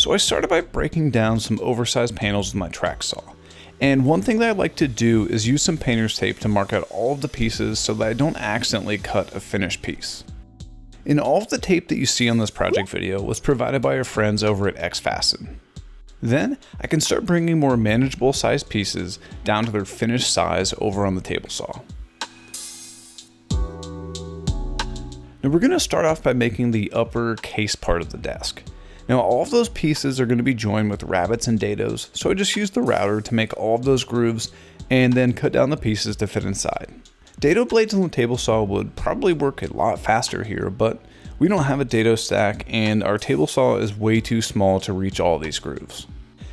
So I started by breaking down some oversized panels with my track saw. And one thing that I like to do is use some painter's tape to mark out all of the pieces so that I don't accidentally cut a finished piece. And all of the tape that you see on this project video was provided by our friends over at XFasten. Then I can start bringing more manageable sized pieces down to their finished size over on the table saw. Now we're going to start off by making the upper case part of the desk. Now all of those pieces are going to be joined with rabbets and dados, so I just used the router to make all of those grooves and then cut down the pieces to fit inside. Dado blades on the table saw would probably work a lot faster here, but we don't have a dado stack and our table saw is way too small to reach all these grooves.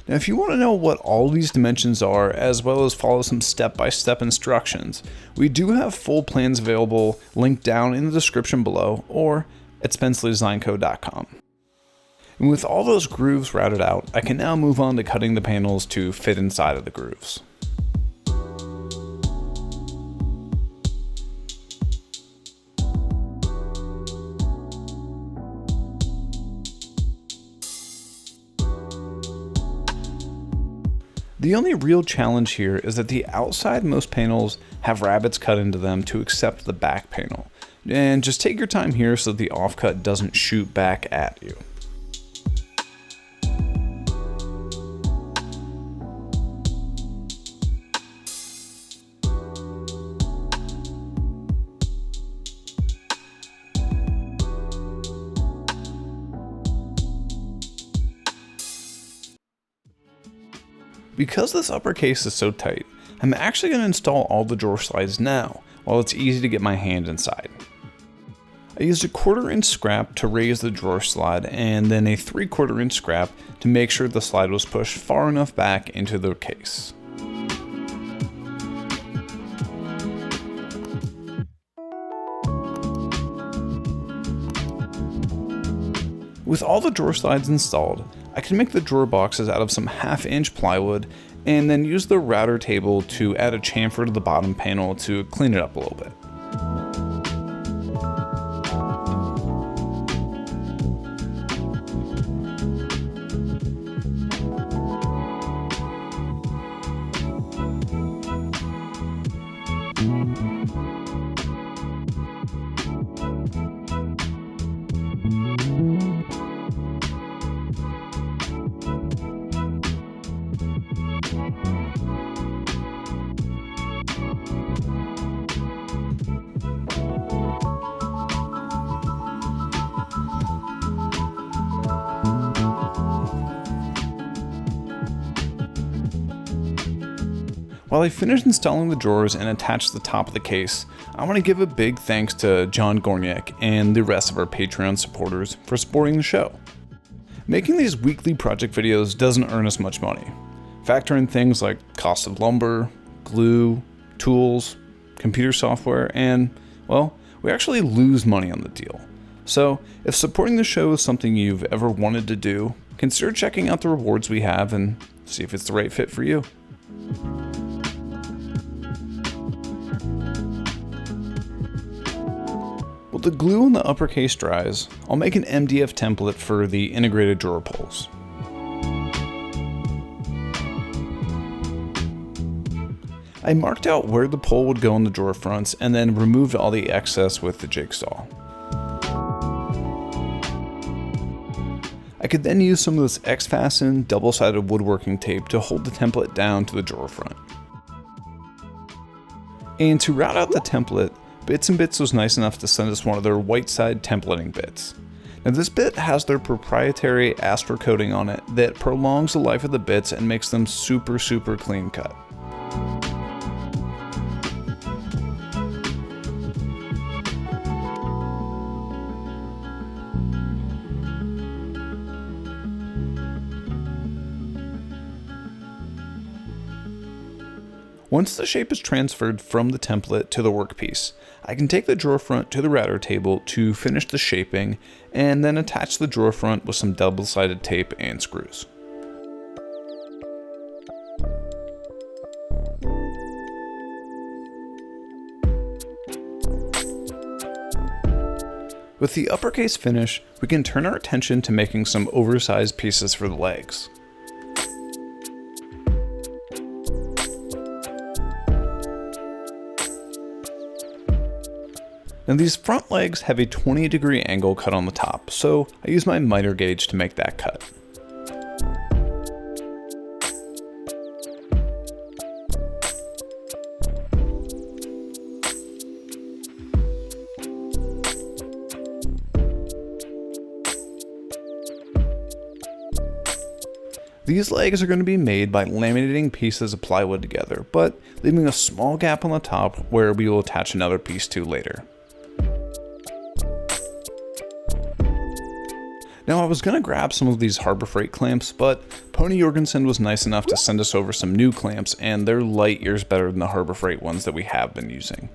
Now if you want to know what all these dimensions are, as well as follow some step-by-step instructions, we do have full plans available linked down in the description below or at SpenceleyDesignCo.com. And with all those grooves routed out, I can now move on to cutting the panels to fit inside of the grooves. The only real challenge here is that the outside most panels have rabbets cut into them to accept the back panel. And just take your time here so that the offcut doesn't shoot back at you. Because this upper case is so tight, I'm actually going to install all the drawer slides now, while it's easy to get my hand inside. I used a 1/4 inch scrap to raise the drawer slide and then a 3/4 inch scrap to make sure the slide was pushed far enough back into the case. With all the drawer slides installed, I can make the drawer boxes out of some 1/2 inch plywood and then use the router table to add a chamfer to the bottom panel to clean it up a little bit. While I finished installing the drawers and attached the top of the case, I want to give a big thanks to John Gorniak and the rest of our Patreon supporters for supporting the show. Making these weekly project videos doesn't earn us much money. Factor in things like cost of lumber, glue, tools, computer software, and, well, we actually lose money on the deal. So, if supporting the show is something you've ever wanted to do, consider checking out the rewards we have and see if it's the right fit for you. While the glue on the upper case dries, I'll make an MDF template for the integrated drawer pulls. I marked out where the pole would go on the drawer fronts and then removed all the excess with the jigsaw. I could then use some of this XFasten double-sided woodworking tape to hold the template down to the drawer front. And to route out the template, Bits and Bits was nice enough to send us one of their white side templating bits. Now this bit has their proprietary Astra coating on it that prolongs the life of the bits and makes them super clean cut. Once the shape is transferred from the template to the workpiece, I can take the drawer front to the router table to finish the shaping and then attach the drawer front with some double-sided tape and screws. With the uppercase finish, we can turn our attention to making some oversized pieces for the legs. Now these front legs have a 20-degree angle cut on the top, so I use my miter gauge to make that cut. These legs are going to be made by laminating pieces of plywood together, but leaving a small gap on the top where we will attach another piece to later. Now I was going to grab some of these Harbor Freight clamps, but Pony Jorgensen was nice enough to send us over some new clamps, and they're light years better than the Harbor Freight ones that we have been using.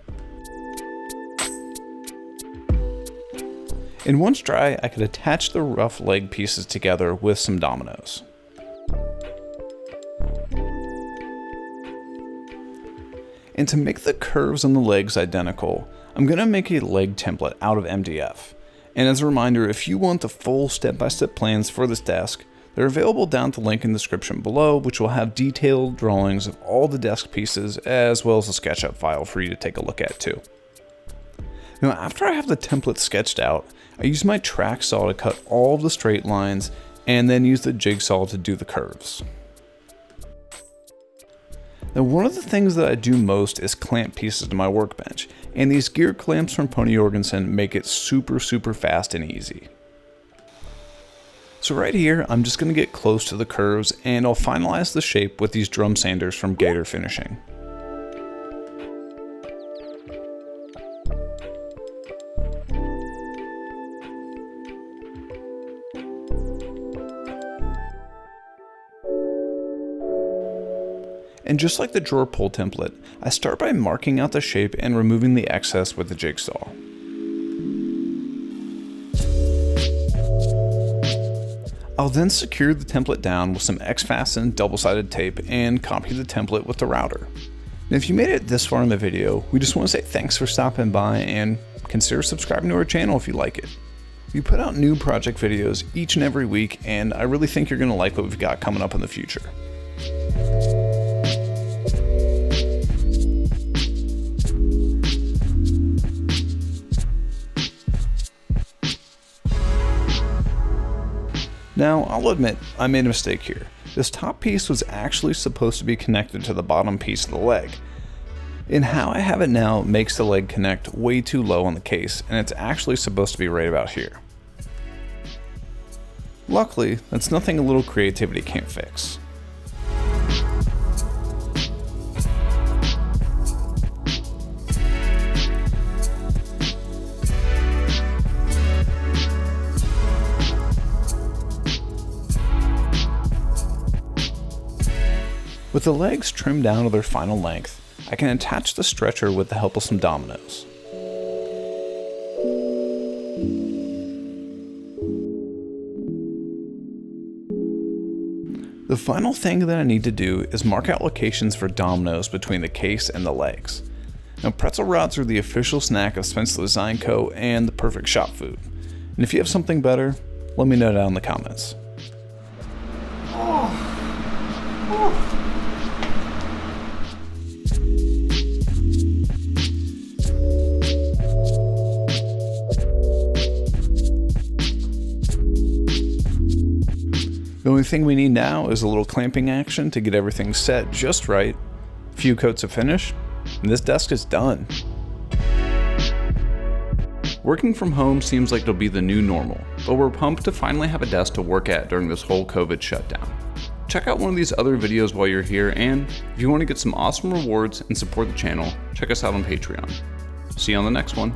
And once dry, I could attach the rough leg pieces together with some dominoes. And to make the curves on the legs identical, I'm going to make a leg template out of MDF. And as a reminder, if you want the full step-by-step plans for this desk, they're available down at the link in the description below, which will have detailed drawings of all the desk pieces, as well as a SketchUp file for you to take a look at too. Now after I have the template sketched out, I use my track saw to cut all of the straight lines, and then use the jigsaw to do the curves. Now one of the things that I do most is clamp pieces to my workbench, and these gear clamps from Pony Jorgensen make it super fast and easy. So right here, I'm just going to get close to the curves, and I'll finalize the shape with these drum sanders from Gator Finishing. And just like the drawer pull template, I start by marking out the shape and removing the excess with the jigsaw. I'll then secure the template down with some X-Fasten double-sided tape and copy the template with the router. And if you made it this far in the video, we just want to say thanks for stopping by and consider subscribing to our channel if you like it. We put out new project videos each and every week, and I really think you're going to like what we've got coming up in the future. Now, I'll admit, I made a mistake here. This top piece was actually supposed to be connected to the bottom piece of the leg. And how I have it now makes the leg connect way too low on the case, and it's actually supposed to be right about here. Luckily, that's nothing a little creativity can't fix. With the legs trimmed down to their final length, I can attach the stretcher with the help of some dominoes. The final thing that I need to do is mark out locations for dominoes between the case and the legs. Now, pretzel rods are the official snack of Spencer Design Co. and the perfect shop food. And if you have something better, let me know down in the comments. The only thing we need now is a little clamping action to get everything set just right, a few coats of finish, and this desk is done. Working from home seems like it'll be the new normal, but we're pumped to finally have a desk to work at during this whole COVID shutdown. Check out one of these other videos while you're here, and if you want to get some awesome rewards and support the channel, check us out on Patreon. See you on the next one.